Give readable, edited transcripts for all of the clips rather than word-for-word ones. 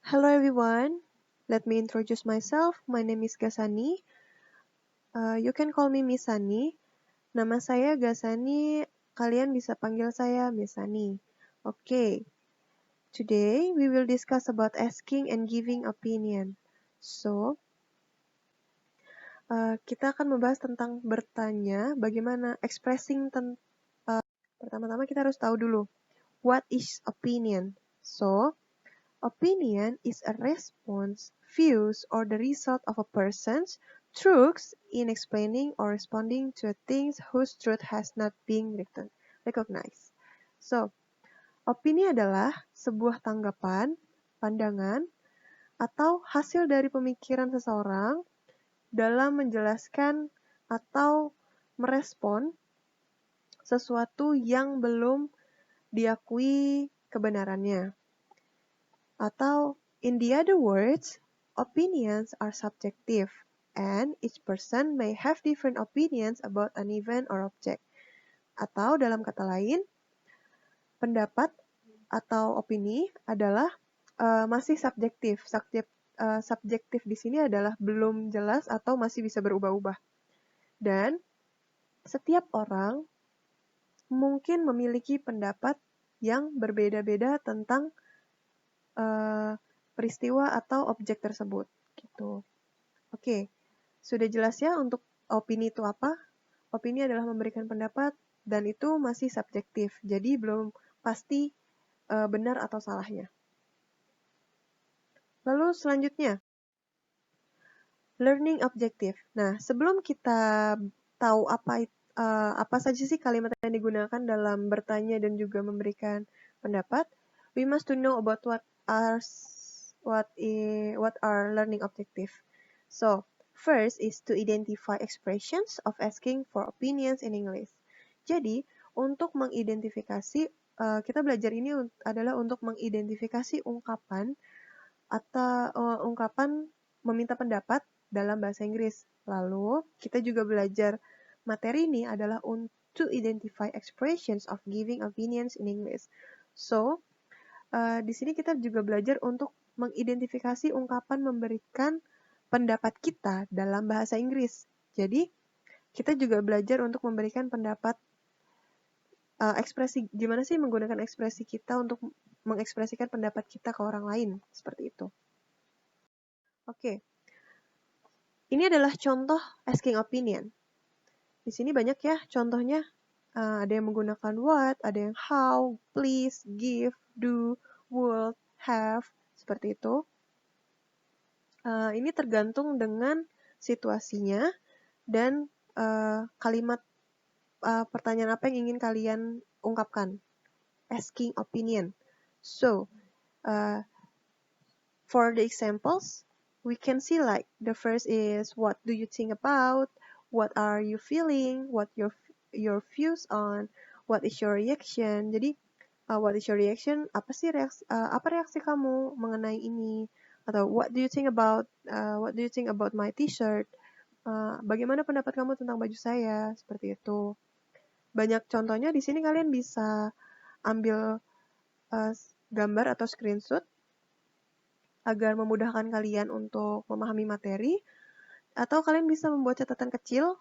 Hello everyone, let me introduce myself. My name is Gasani. You can call me Miss Sani. Nama saya Gasani, kalian bisa panggil saya Miss Sani. Okay, today we will discuss about asking and giving opinion. So, kita akan membahas tentang bertanya, bagaimana expressing pertama-tama kita harus tahu dulu, what is opinion? So, opinion is a response, views, or the result of a person's truths in explaining or responding to things whose truth has not been recognized. So, opini adalah sebuah tanggapan, pandangan, atau hasil dari pemikiran seseorang dalam menjelaskan atau merespon sesuatu yang belum diakui kebenarannya. Atau, in the other words, opinions are subjective, and each person may have different opinions about an event or object. Atau dalam kata lain, pendapat atau opini adalah masih subjektif. Subjektif di sini adalah belum jelas atau masih bisa berubah-ubah. Dan setiap orang mungkin memiliki pendapat yang berbeda-beda tentang peristiwa atau objek tersebut gitu. Oke, sudah jelas ya untuk opini itu apa? Opini adalah memberikan pendapat dan itu masih subjektif, jadi belum pasti benar atau salahnya. Lalu selanjutnya, learning objective. Nah, sebelum kita tahu apa saja sih kalimat yang digunakan dalam bertanya dan juga memberikan pendapat, we must to know about what are learning objective. So, first is to identify expressions of asking for opinions in English. Jadi, untuk mengidentifikasi, kita belajar ini adalah untuk mengidentifikasi ungkapan atau ungkapan meminta pendapat dalam bahasa Inggris. Lalu, kita juga belajar materi ini adalah to identify expressions of giving opinions in English. So, di sini kita juga belajar untuk mengidentifikasi ungkapan memberikan pendapat kita dalam bahasa Inggris. Jadi, kita juga belajar untuk memberikan pendapat ekspresi, gimana sih menggunakan ekspresi kita untuk mengekspresikan pendapat kita ke orang lain, seperti itu. Oke. Ini adalah contoh asking opinion. Di sini banyak ya contohnya. Ada yang menggunakan what, ada yang how, please, give, do, would, have, seperti itu. Ini tergantung dengan situasinya dan kalimat pertanyaan apa yang ingin kalian ungkapkan. Asking opinion. So, for the examples, we can see like the first is what do you think about, what are you feeling, what your views on, what is your reaction. Jadi what is your reaction, apa reaksi kamu mengenai ini, atau what do you think about my t-shirt, bagaimana pendapat kamu tentang baju saya, seperti itu. Banyak contohnya di sini, kalian bisa ambil gambar atau screenshot agar memudahkan kalian untuk memahami materi, atau kalian bisa membuat catatan kecil,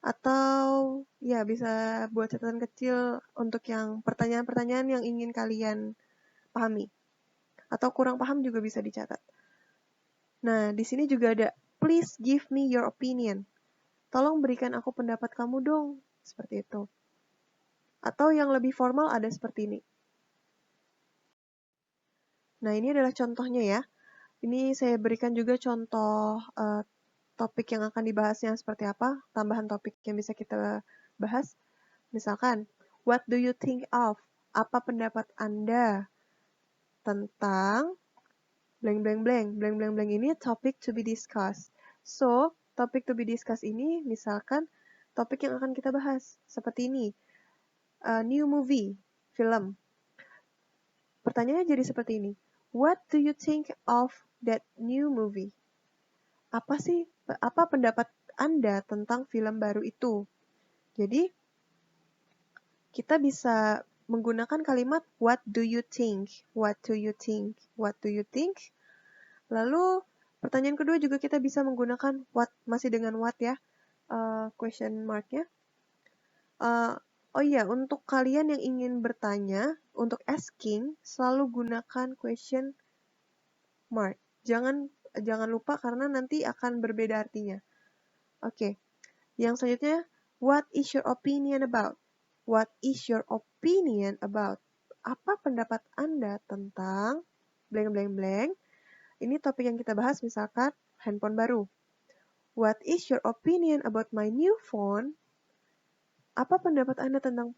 atau ya bisa buat catatan kecil untuk yang pertanyaan-pertanyaan yang ingin kalian pahami, atau kurang paham juga bisa dicatat. Nah, di sini juga ada please give me your opinion. Tolong berikan aku pendapat kamu dong, seperti itu. Atau yang lebih formal ada seperti ini. Nah, ini adalah contohnya ya. Ini saya berikan juga contoh topik yang akan dibahasnya seperti apa, tambahan topik yang bisa kita bahas. Misalkan, what do you think of? Apa pendapat Anda tentang blank blank blank. Blank blank blank ini topic to be discussed. So, topic to be discussed ini misalkan topik yang akan kita bahas seperti ini. New movie, film. Pertanyaannya jadi seperti ini. What do you think of that new movie? Apa pendapat Anda tentang film baru itu? Jadi, kita bisa menggunakan kalimat what do you think? What do you think? What do you think? Lalu pertanyaan kedua juga kita bisa menggunakan what, masih dengan what ya, question mark-nya. Oh iya, untuk kalian yang ingin bertanya, untuk asking, selalu gunakan question mark. Jangan lupa karena nanti akan berbeda artinya. Oke. Yang selanjutnya, what is your opinion about? What is your opinion about? Apa pendapat Anda tentang blank blank blank? Ini topik yang kita bahas, misalkan handphone baru. What is your opinion about my new phone? Apa pendapat Anda tentang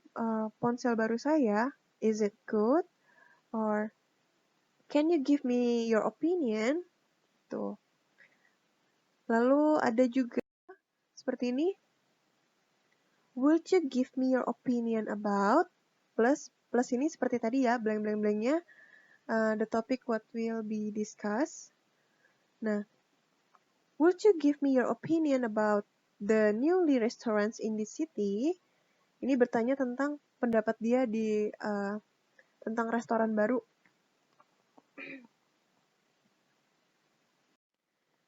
ponsel baru saya? Is it good? Or can you give me your opinion? Tuh. Lalu ada juga seperti ini. Would you give me your opinion about? Plus ini seperti tadi ya, blank blank blanknya. The topic what will be discussed. Nah, would you give me your opinion about the newly restaurants in the city? Ini bertanya tentang pendapat dia di tentang restoran baru.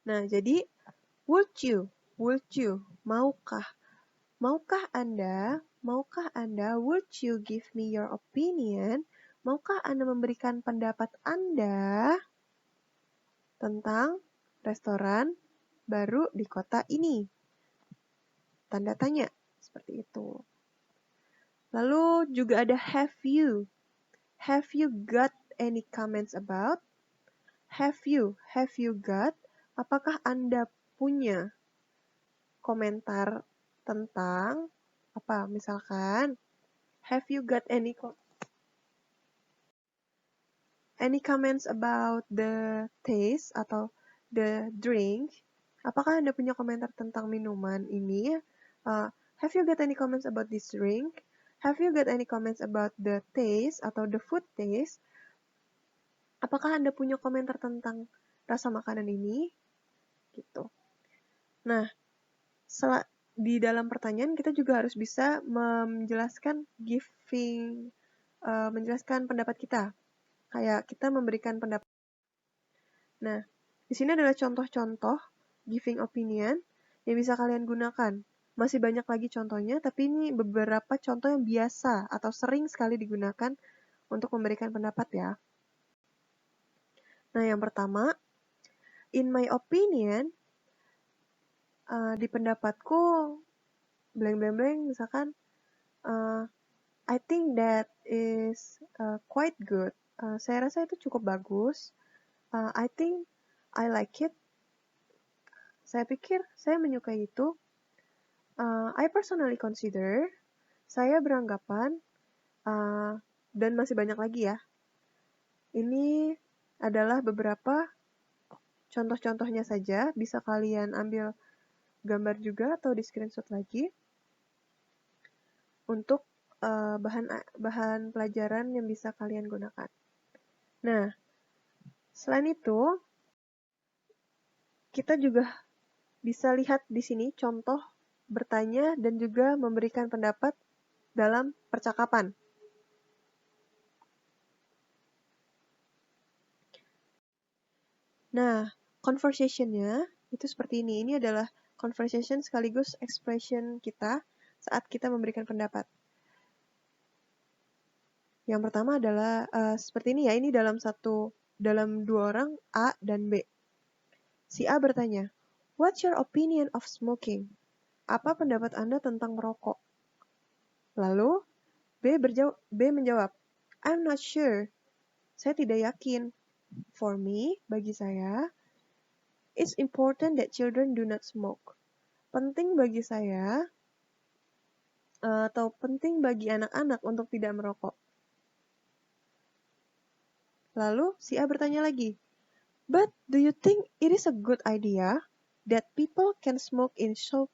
Nah, jadi would you, maukah Anda, would you give me your opinion? Maukah Anda memberikan pendapat Anda tentang restoran baru di kota ini? Tanda tanya, seperti itu. Lalu juga ada have you. Have you got any comments about? Have you got? Apakah Anda punya komentar tentang apa? Misalkan, have you got any comments about the taste atau the drink? Apakah Anda punya komentar tentang minuman ini? Have you got any comments about this drink? Have you got any comments about the taste atau the food taste? Apakah Anda punya komentar tentang rasa makanan ini? Gitu. Nah, di dalam pertanyaan kita juga harus bisa menjelaskan menjelaskan pendapat kita. Kayak kita memberikan pendapat. Nah, di sini adalah contoh-contoh giving opinion yang bisa kalian gunakan. Masih banyak lagi contohnya, tapi ini beberapa contoh yang biasa atau sering sekali digunakan untuk memberikan pendapat ya. Nah, yang pertama, in my opinion, di pendapatku, blank blank blank, misalkan, I think that is quite good. Saya rasa itu cukup bagus. I think I like it. Saya pikir saya menyukai itu. I personally consider. Saya beranggapan. Dan masih banyak lagi ya. Ini adalah beberapa contoh-contohnya saja. Bisa kalian ambil gambar juga atau di screenshot lagi. Untuk bahan pelajaran yang bisa kalian gunakan. Nah, selain itu, kita juga bisa lihat di sini contoh bertanya dan juga memberikan pendapat dalam percakapan. Nah, conversation-nya itu seperti ini. Ini adalah conversation sekaligus expression kita saat kita memberikan pendapat. Yang pertama adalah seperti ini ya. Ini dalam dua orang, A dan B. Si A bertanya, "What's your opinion of smoking?" Apa pendapat Anda tentang merokok? Lalu, B menjawab, "I'm not sure." Saya tidak yakin. For me, bagi saya, it's important that children do not smoke. Penting bagi saya, atau penting bagi anak-anak untuk tidak merokok. Lalu, si A bertanya lagi, "But do you think it is a good idea that people can smoke in shops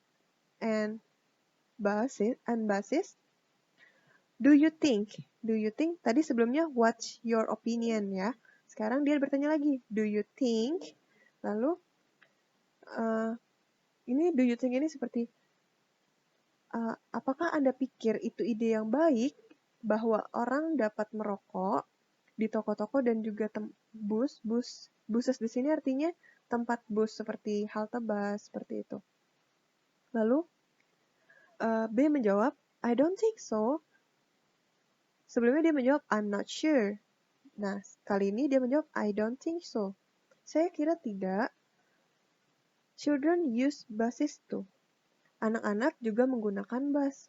and buses? Do you think? Tadi sebelumnya what's your opinion ya. Sekarang dia bertanya lagi, do you think? Lalu ini do you think ini seperti apakah Anda pikir itu ide yang baik bahwa orang dapat merokok di toko-toko dan juga buses di sini artinya tempat bus seperti halte bus seperti itu. Lalu B menjawab, I don't think so. Sebelumnya dia menjawab, I'm not sure. Nah, kali ini dia menjawab, I don't think so. Saya kira tidak. Children use buses too. Anak-anak juga menggunakan bus.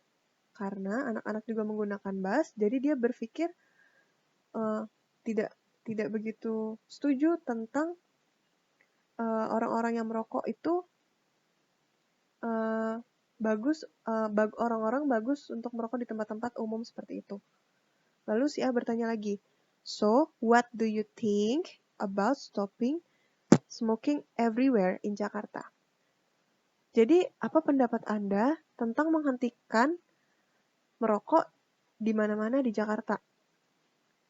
Karena anak-anak juga menggunakan bus, jadi dia berpikir tidak begitu setuju tentang orang-orang yang merokok itu orang-orang bagus untuk merokok di tempat-tempat umum seperti itu. Lalu si A bertanya lagi, so what do you think about stopping smoking everywhere in Jakarta? Jadi apa pendapat Anda tentang menghentikan merokok di mana-mana di Jakarta?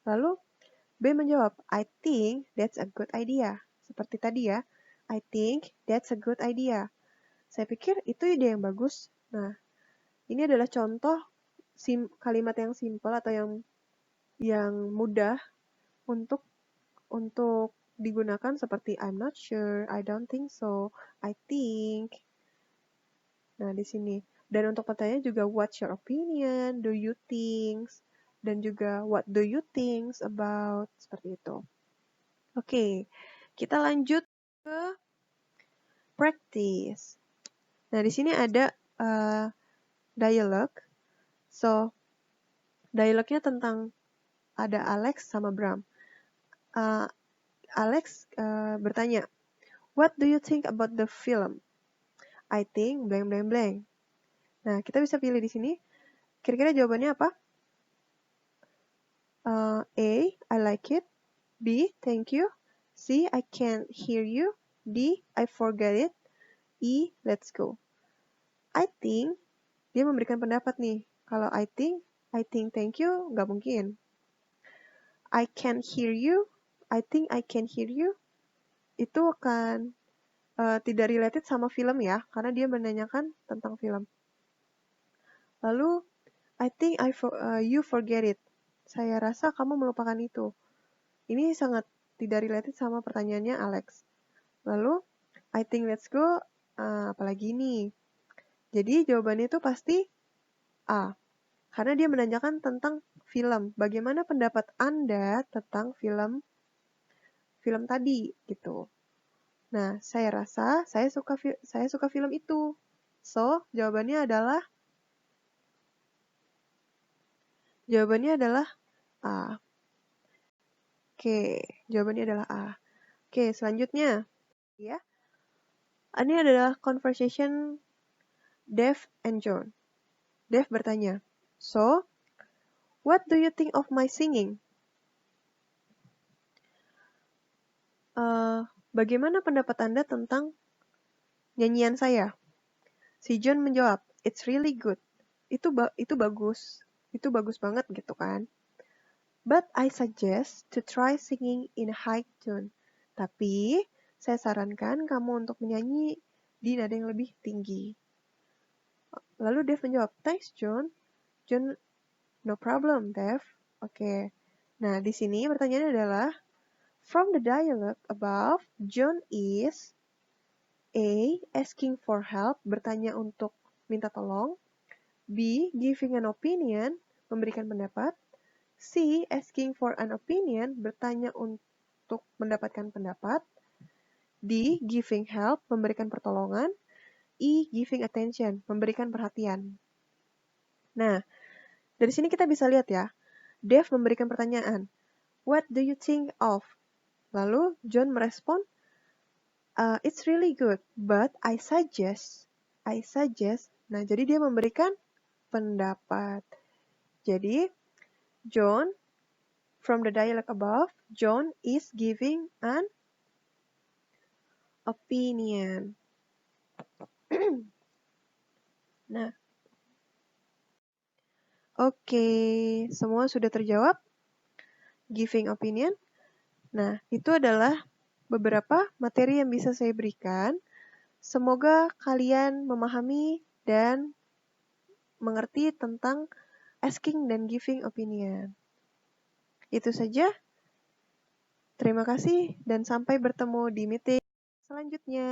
Lalu B menjawab, I think that's a good idea. Seperti tadi ya, I think that's a good idea. Saya pikir itu ide yang bagus. Nah, ini adalah contoh kalimat yang simpel atau yang mudah untuk digunakan seperti I'm not sure, I don't think so, I think. Nah, di sini. Dan untuk pertanyaan juga what's your opinion, do you think, dan juga what do you think about, seperti itu. Oke, kita lanjut ke practice. Nah, di sini ada dialog. So, dialognya tentang ada Alex sama Bram. Alex bertanya, what do you think about the film? I think blank blank blank. Nah, kita bisa pilih di sini. Kira-kira jawabannya apa? A, I like it. B, thank you. C, I can't hear you. D, I forget it. E, let's go. I think, dia memberikan pendapat nih. Kalau I think thank you, nggak mungkin. I can't hear you. I think I can hear you. Itu akan tidak related sama film ya, karena dia menanyakan tentang film. Lalu, I think you forget it. Saya rasa kamu melupakan itu. Ini sangat tidak related sama pertanyaannya Alex. Lalu, I think let's go, apalagi ini. Jadi jawabannya itu pasti A. Karena dia menanyakan tentang film. Bagaimana pendapat Anda tentang film tadi gitu. Nah, saya rasa saya suka film itu. So, jawabannya adalah A. Oke, jawabannya adalah A. Oke, selanjutnya ya. Ini adalah conversation Dev and John. Dev bertanya, so, what do you think of my singing? Bagaimana pendapat Anda tentang nyanyian saya? Si John menjawab, it's really good. Itu bagus. Itu bagus banget gitu kan. But I suggest to try singing in a high tone. Tapi, saya sarankan kamu untuk menyanyi di nada yang lebih tinggi. Lalu Dev menjawab, thanks John. John, no problem Dev. Oke. Nah, di sini pertanyaannya adalah, from the dialogue above, John is A. Asking for help, bertanya untuk minta tolong. B. Giving an opinion, memberikan pendapat. C. Asking for an opinion, bertanya untuk mendapatkan pendapat. D. Giving help, memberikan pertolongan. E. Giving attention, memberikan perhatian. Nah, dari sini kita bisa lihat ya, Dev memberikan pertanyaan, what do you think of? Lalu John merespon, it's really good, but I suggest. Nah, jadi dia memberikan pendapat. Jadi, John, from the dialogue above, John is giving an opinion. Nah, oke, semua sudah terjawab? Giving opinion? Nah, itu adalah beberapa materi yang bisa saya berikan. Semoga kalian memahami dan mengerti tentang asking dan giving opinion. Itu saja. Terima kasih dan sampai bertemu di meeting selanjutnya.